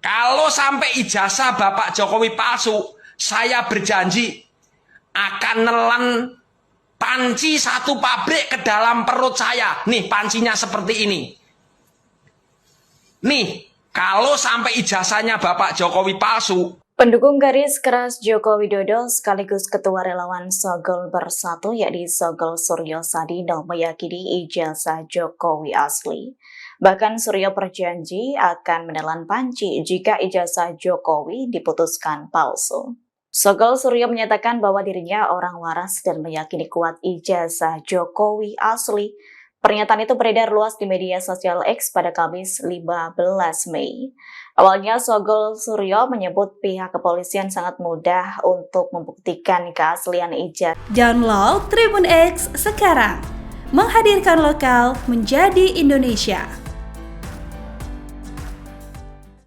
Kalau sampai ijazah Bapak Jokowi palsu, saya berjanji akan nelan panci satu pabrik ke dalam perut saya. Nih, pancinya seperti ini. Nih, kalau sampai ijazahnya Bapak Jokowi palsu. Pendukung garis keras Joko Widodo sekaligus Ketua Relawan Sogol Bersatu yakni Sogol Suryo Sadino meyakini ijazah Jokowi asli. Bahkan Suryo berjanji akan menelan panci jika ijazah Jokowi diputuskan palsu. Sogol Suryo menyatakan bahwa dirinya orang waras dan meyakini kuat ijazah Jokowi asli. Pernyataan itu beredar luas di media sosial X pada Kamis 15 Mei. Awalnya Sogol Suryo menyebut pihak kepolisian sangat mudah untuk membuktikan keaslian ijazah. Download Tribun X sekarang, menghadirkan lokal menjadi Indonesia.